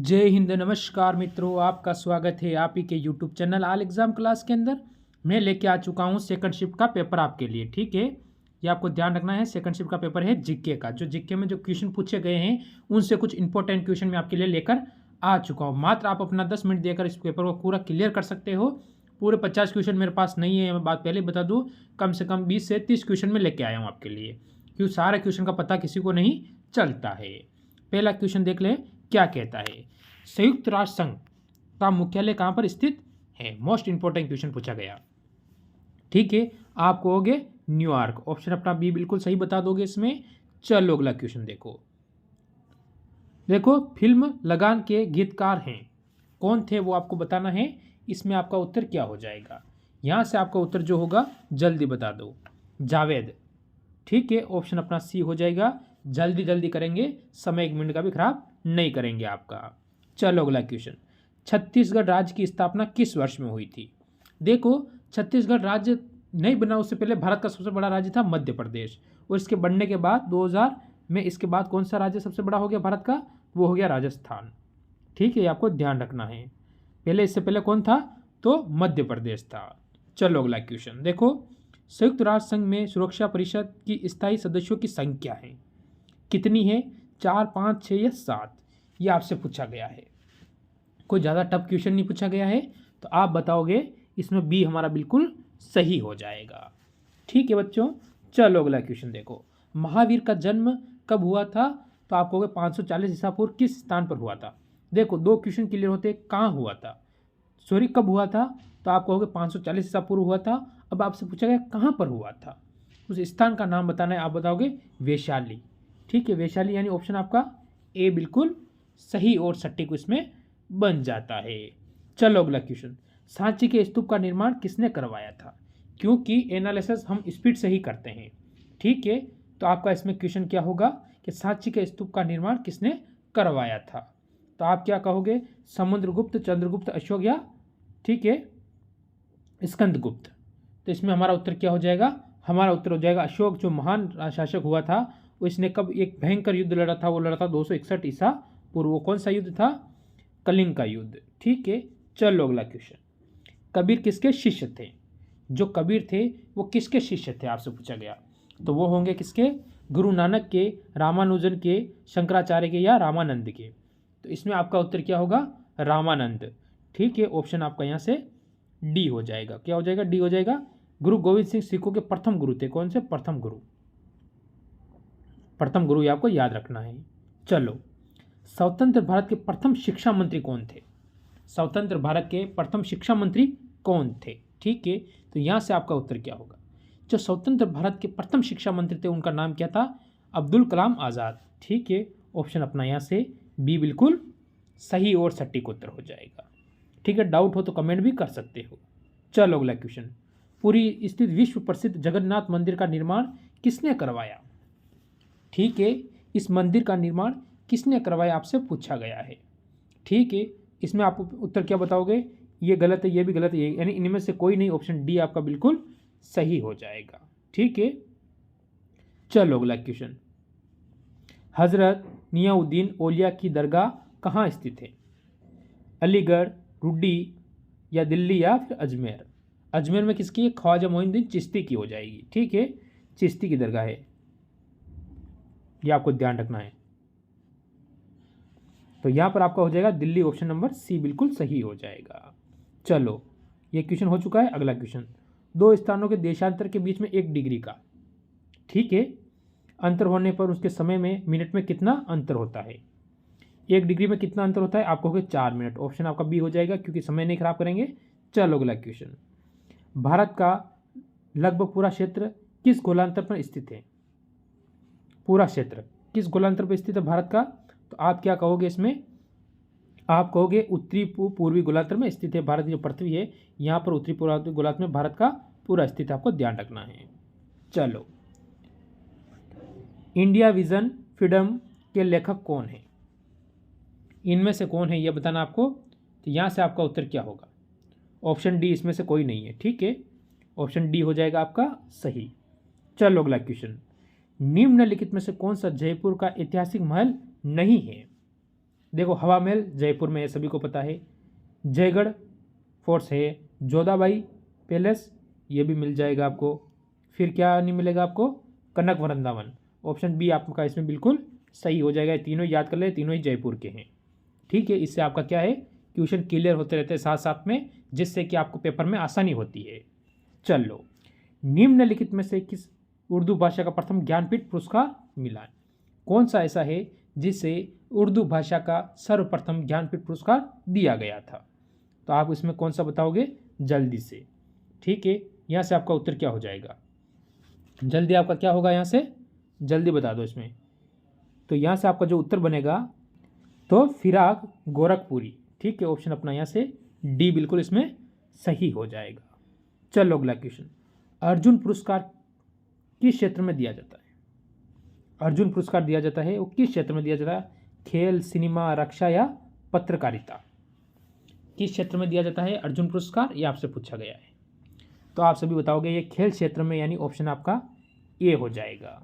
जय हिंद। नमस्कार मित्रों, आपका स्वागत है आप ही के YouTube channel all exam class के अंदर। मैं लेके आ चुका हूँ सेकंड शिफ्ट का पेपर आपके लिए। ठीक है, ये आपको ध्यान रखना है। सेकंड शिफ्ट का पेपर है जीके का। जो जीके में जो क्वेश्चन पूछे गए हैं उनसे कुछ इंपॉर्टेंट क्वेश्चन मैं आपके लिए लेकर आ चुका हूँ। मात्र आप अपना 10 मिनट देकर इस पेपर को पूरा क्लियर कर सकते हो। पूरे 50 क्वेश्चन मेरे पास नहीं है, मैं बात पहले बता दूँ। कम से कम 20 से 30 क्वेश्चन में लेके आया हूँ आपके लिए, क्योंकि सारे क्वेश्चन का पता किसी को नहीं चलता है। पहला क्वेश्चन देख ले, क्या कहता है। संयुक्त राष्ट्र संघ का मुख्यालय कहाँ पर स्थित है। मोस्ट इंपॉर्टेंट क्वेश्चन पूछा गया। ठीक है, आप कहोगे न्यूयॉर्क। ऑप्शन अपना बी बिल्कुल सही बता दोगे इसमें। चलो अगला क्वेश्चन देखो। देखो, फिल्म लगान के गीतकार हैं, कौन थे वो आपको बताना है। इसमें आपका उत्तर क्या हो जाएगा। यहाँ से आपका उत्तर जो होगा जल्दी बता दो। जावेद। ठीक है, ऑप्शन अपना सी हो जाएगा। जल्दी जल्दी करेंगे, समय 1 मिनट का भी खराब नहीं करेंगे आपका। चलो अगला क्वेश्चन। छत्तीसगढ़ राज्य की स्थापना किस वर्ष में हुई थी। देखो, छत्तीसगढ़ राज्य नहीं बना उससे पहले भारत का सबसे बड़ा राज्य था मध्य प्रदेश, और इसके बनने के बाद 2000 में इसके बाद कौन सा राज्य सबसे बड़ा हो गया भारत का, वो हो गया राजस्थान। ठीक है, ये आपको ध्यान रखना है। पहले इससे पहले कौन था, तो मध्य प्रदेश था। चलो अगला क्वेश्चन देखो। संयुक्त राष्ट्र संघ में सुरक्षा परिषद की स्थायी सदस्यों की संख्या है कितनी है। 4, 5, 6 या 7, ये आपसे पूछा गया है। कोई ज़्यादा टफ क्वेश्चन नहीं पूछा गया है, तो आप बताओगे। इसमें बी हमारा बिल्कुल सही हो जाएगा। ठीक है बच्चों, चलो अगला क्वेश्चन देखो। महावीर का जन्म कब हुआ था, तो आप कहोगे 540 ईसा पूर्व किस स्थान पर हुआ था। देखो, 2 क्वेश्चन क्लियर होते, कहाँ हुआ था, सॉरी कब हुआ था, तो आप कहोगे 540 ईसा पूर्व हुआ था। अब आपसे पूछा गया कहाँ पर हुआ था, उस स्थान का नाम बताना है। आप बताओगे वैशाली। ठीक है, वैशाली, यानी ऑप्शन आपका ए बिल्कुल सही और सटीक इसमें बन जाता है। चलो अगला क्वेश्चन। सांची के स्तूप का निर्माण किसने करवाया था। क्योंकि एनालिसिस हम स्पीड से ही करते हैं। ठीक है, तो आपका इसमें क्वेश्चन क्या होगा कि सांची के स्तूप का निर्माण किसने करवाया था। तो आप क्या कहोगे, समुद्रगुप्त, चंद्रगुप्त, अशोक या ठीक है स्कंदगुप्त। तो इसमें हमारा उत्तर क्या हो जाएगा, हमारा उत्तर हो जाएगा अशोक। जो महान शासक हुआ था, उसने कब एक भयंकर युद्ध लड़ा था, वो लड़ा था 261 ईसा पूर्व। वो कौन सा युद्ध था, कलिंग का युद्ध। ठीक है, चलो अगला क्वेश्चन। कबीर किसके शिष्य थे। जो कबीर थे वो किसके शिष्य थे आपसे पूछा गया, तो वो होंगे किसके, गुरु नानक के, रामानुजन के, शंकराचार्य के या रामानंद के। तो इसमें आपका उत्तर क्या होगा, रामानंद। ठीक है, ऑप्शन आपका यहाँ से डी हो जाएगा। क्या हो जाएगा, डी हो जाएगा। गुरु गोविंद सिंह सिखों के प्रथम गुरु थे। कौन से, प्रथम गुरु। प्रथम गुरु ये आपको याद रखना है। चलो, स्वतंत्र भारत के प्रथम शिक्षा मंत्री कौन थे। स्वतंत्र भारत के प्रथम शिक्षा मंत्री कौन थे। ठीक है, तो यहाँ से आपका उत्तर क्या होगा। जो स्वतंत्र भारत के प्रथम शिक्षा मंत्री थे उनका नाम क्या था, अब्दुल कलाम आज़ाद। ठीक है, ऑप्शन अपना यहाँ से बी बिल्कुल सही और सटीक उत्तर हो जाएगा। ठीक है, डाउट हो तो कमेंट भी कर सकते हो। चलो अगला क्वेश्चन। पुरी स्थित विश्व प्रसिद्ध जगन्नाथ मंदिर का निर्माण किसने करवाया। ठीक है, इस मंदिर का निर्माण किसने करवाया आपसे पूछा गया है। ठीक है, इसमें आप उत्तर क्या बताओगे, ये गलत है, ये भी गलत है, यानी इनमें से कोई नहीं। ऑप्शन डी आपका बिल्कुल सही हो जाएगा। ठीक है, चलो अगला क्वेश्चन। हजरत नियाउद्दीन औलिया की दरगाह कहाँ स्थित है। अलीगढ़, रुड्डी या दिल्ली या फिर अजमेर। अजमेर में किसकी है, ख्वाजा मोइनुद्दीन चिश्ती की हो जाएगी। ठीक है, चिश्ती की दरगाह है, ये आपको ध्यान रखना है। तो यहाँ पर आपका हो जाएगा दिल्ली। ऑप्शन नंबर सी बिल्कुल सही हो जाएगा। चलो, ये क्वेश्चन हो चुका है। अगला क्वेश्चन। 2 स्थानों के देशांतर के बीच में 1 डिग्री का, ठीक है, अंतर होने पर उसके समय में मिनट में कितना अंतर होता है। 1 डिग्री में कितना अंतर होता है, आप कहोगे 4 मिनट। ऑप्शन आपका बी हो जाएगा, क्योंकि समय नहीं खराब करेंगे। चलो अगला क्वेश्चन। भारत का लगभग पूरा क्षेत्र किस गोलांतर पर स्थित है। पूरा क्षेत्र किस गोलांतर पर स्थित है भारत का, तो आप क्या कहोगे इसमें, आप कहोगे उत्तरी पूर्वी गोलार्ध में स्थित है। भारत की जो पृथ्वी है यहाँ पर उत्तरी पूर्वी गोलार्ध में भारत का पूरा स्थित है, आपको ध्यान रखना है। चलो, इंडिया विजन फ्रीडम के लेखक कौन है, इनमें से कौन है ये बताना आपको। तो यहाँ से आपका उत्तर क्या होगा, ऑप्शन डी इसमें से कोई नहीं है। ठीक है, ऑप्शन डी हो जाएगा आपका सही। चलो अगला क्वेश्चन। निम्नलिखित में से कौन सा जयपुर का ऐतिहासिक महल नहीं है। देखो हवा महल जयपुर में है, सभी को पता है। जयगढ़ फोर्ट्स है, जोधाबाई पैलेस ये भी मिल जाएगा आपको। फिर क्या नहीं मिलेगा आपको, कनक वृंदावन। ऑप्शन बी आपका इसमें बिल्कुल सही हो जाएगा। तीनों याद कर ले, तीनों ही जयपुर के हैं। ठीक है, इससे आपका क्या है, क्वेश्चन क्लियर होते रहते हैं साथ साथ में, जिससे कि आपको पेपर में आसानी होती है। चलो, निम्नलिखित में से किस उर्दू भाषा का प्रथम ज्ञानपीठ पुरस्कार मिला? कौन सा ऐसा है जिसे उर्दू भाषा का सर्वप्रथम ज्ञानपीठ पुरस्कार दिया गया था? तो आप इसमें कौन सा बताओगे जल्दी से। ठीक है, यहाँ से आपका उत्तर क्या हो जाएगा, जल्दी आपका क्या होगा, यहाँ से जल्दी बता दो इसमें। तो यहाँ से आपका जो उत्तर बनेगा तो फिराक गोरखपुरी। ठीक है, ऑप्शन अपना यहाँ से डी बिल्कुल इसमें सही हो जाएगा। चलो अगला क्वेश्चन, अर्जुन पुरस्कार किस क्षेत्र में दिया जाता है? अर्जुन पुरस्कार दिया जाता है वो किस क्षेत्र में दिया जाता है? खेल, सिनेमा, रक्षा या पत्रकारिता? किस क्षेत्र में दिया जाता है अर्जुन पुरस्कार, ये आपसे पूछा गया है। तो आप सभी बताओगे ये खेल क्षेत्र में, यानी ऑप्शन आपका ए हो जाएगा।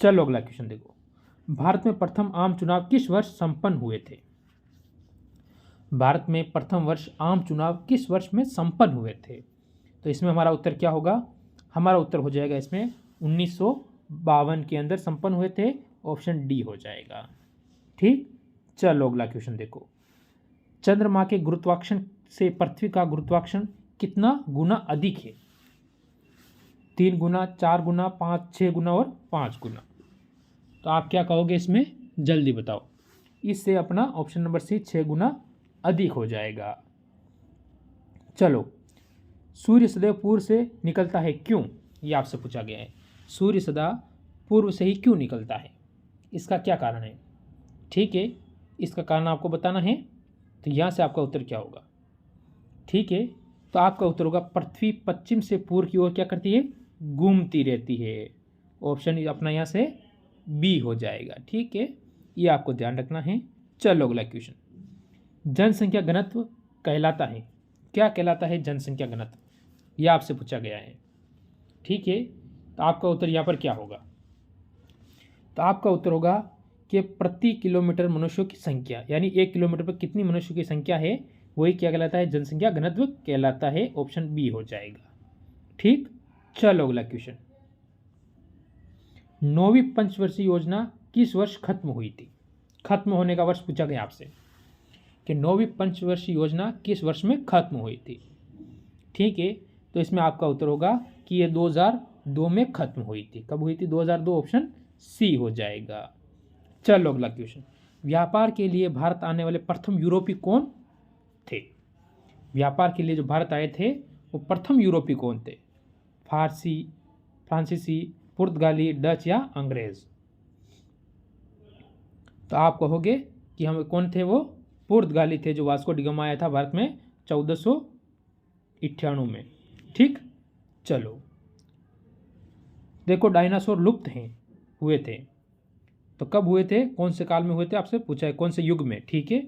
चलो अगला क्वेश्चन देखो, भारत में प्रथम आम चुनाव किस वर्ष संपन्न हुए थे? भारत में प्रथम वर्ष आम चुनाव किस वर्ष में संपन्न हुए थे? तो इसमें हमारा उत्तर क्या होगा, हमारा उत्तर हो जाएगा इसमें 1952 के अंदर संपन्न हुए थे। ऑप्शन डी हो जाएगा। ठीक, चलो अगला क्वेश्चन देखो, चंद्रमा के गुरुत्वाकर्षण से पृथ्वी का गुरुत्वाकर्षण कितना गुना अधिक है? 3 गुना, 4 गुना, 5, 6 गुना और 5 गुना? तो आप क्या कहोगे इसमें जल्दी बताओ। इससे अपना ऑप्शन नंबर सी 6 गुना अधिक हो जाएगा। चलो, सूर्य सदैव पूर्व से निकलता है क्यों? ये आपसे पूछा गया है। सूर्य सदा पूर्व से ही क्यों निकलता है, इसका क्या कारण है? ठीक है, इसका कारण आपको बताना है। तो यहाँ से आपका उत्तर क्या होगा? ठीक है, तो आपका उत्तर होगा पृथ्वी पश्चिम से पूर्व की ओर क्या करती है, घूमती रहती है। ऑप्शन अपना यहाँ से बी हो जाएगा। ठीक है, ये आपको ध्यान रखना है। चलो अगला क्वेश्चन, जनसंख्या घनत्व कहलाता है, क्या कहलाता है जनसंख्या घनत्व? यह आपसे पूछा गया है। ठीक है, तो आपका उत्तर यहाँ पर क्या होगा? तो आपका उत्तर होगा कि प्रति किलोमीटर मनुष्यों की संख्या, यानी 1 किलोमीटर पर कितनी मनुष्यों की संख्या है, वही क्या कहलाता है, जनसंख्या घनत्व कहलाता है। ऑप्शन बी हो जाएगा। ठीक, चलो अगला क्वेश्चन, 9वीं पंचवर्षीय योजना किस वर्ष खत्म हुई थी? खत्म होने का वर्ष पूछा गया आपसे कि 9वीं पंचवर्षीय योजना किस वर्ष में खत्म हुई थी। ठीक है, तो इसमें आपका उत्तर होगा कि ये 2002 में खत्म हुई थी। कब हुई थी? 2002, ऑप्शन सी हो जाएगा। चलो अगला क्वेश्चन, व्यापार के लिए भारत आने वाले प्रथम यूरोपीय कौन थे? व्यापार के लिए जो भारत आए थे वो प्रथम यूरोपीय कौन थे? फारसी, फ्रांसीसी, पुर्तगाली, डच या अंग्रेज? तो आप कहोगे कि हम कौन थे, वो पुर्तगाली थे, जो वास्को डी गामा आया था भारत में 1498 में। ठीक, चलो देखो, डायनासोर लुप्त हैं हुए थे, तो कब हुए थे, कौन से काल में हुए थे, आपसे पूछा है कौन से युग में। ठीक है,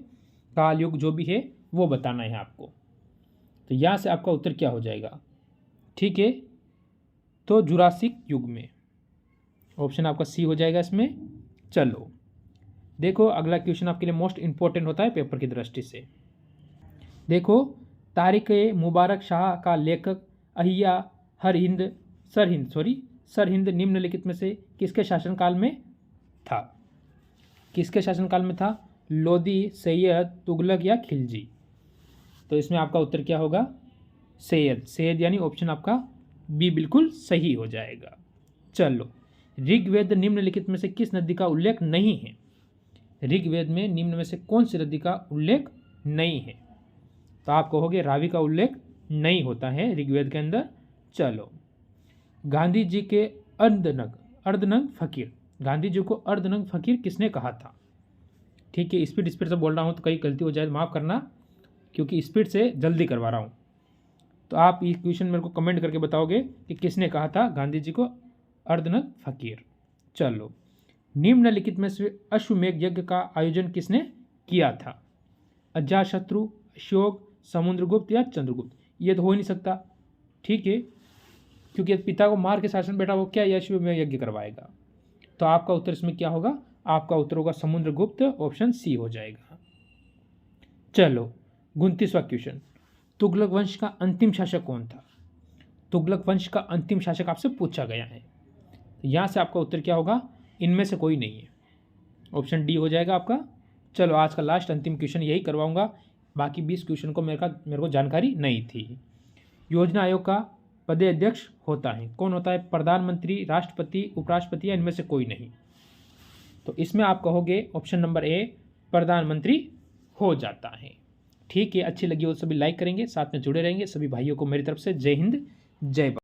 काल युग जो भी है वो बताना है आपको। तो यहाँ से आपका उत्तर क्या हो जाएगा? ठीक है, तो जुरासिक युग में। ऑप्शन आपका सी हो जाएगा इसमें। चलो देखो, अगला क्वेश्चन आपके लिए मोस्ट इंपॉर्टेंट होता है पेपर की दृष्टि से। देखो, तारिक मुबारक शाह का लेखक अहिया सरहिंद निम्नलिखित में से किसके शासनकाल में था? किसके शासनकाल में था? लोदी, सैयद, तुगलक या खिलजी? तो इसमें आपका उत्तर क्या होगा? सैयद, यानी ऑप्शन आपका बी बिल्कुल सही हो जाएगा। चलो, ऋग्वेद निम्नलिखित में से किस नदी का उल्लेख नहीं है? ऋग्वेद में निम्न में से कौन सी नदी का उल्लेख नहीं है? तो आप कहोगे रावी का उल्लेख नहीं होता है ऋग्वेद के अंदर। चलो, गांधी जी के अर्धनग्न फकीर, गांधी जी को अर्धनग्न फकीर किसने कहा था? ठीक है, स्पीड से बोल रहा हूँ तो कहीं गलती हो जाए माफ़ करना, क्योंकि स्पीड से जल्दी करवा रहा हूँ। तो आप ये क्वेश्चन मेरे को कमेंट करके बताओगे कि किसने कहा था गांधी जी को अर्धनग्न फकीर। चलो, निम्नलिखित में से अश्वमेध यज्ञ का आयोजन किसने किया था? अजातशत्रु, अशोक, समुद्रगुप्त या चंद्रगुप्त? ये तो हो ही नहीं सकता। ठीक है, क्योंकि पिता को मार के शासन बैठा, वो क्या अश्वमेध यज्ञ करवाएगा? तो आपका उत्तर इसमें क्या होगा? आपका उत्तर होगा समुद्रगुप्त, ऑप्शन सी हो जाएगा। चलो 29वां क्वेश्चन, तुगलक वंश का अंतिम शासक कौन था? तुगलक वंश का अंतिम शासक आपसे पूछा गया है। यहाँ से आपका उत्तर क्या होगा? इनमें से कोई नहीं है, ऑप्शन डी हो जाएगा आपका। चलो आज का लास्ट अंतिम क्वेश्चन यही करवाऊंगा, बाकी 20 क्वेश्चन को मेरे को जानकारी नहीं थी। योजना आयोग का पदेध्यक्ष होता है, कौन होता है? प्रधानमंत्री, राष्ट्रपति, उपराष्ट्रपति या इनमें से कोई नहीं? तो इसमें आप कहोगे ऑप्शन नंबर ए, प्रधानमंत्री हो जाता है। ठीक है, अच्छी लगी हो सभी लाइक करेंगे, साथ में जुड़े रहेंगे। सभी भाइयों को मेरी तरफ से जय हिंद, जय भारत।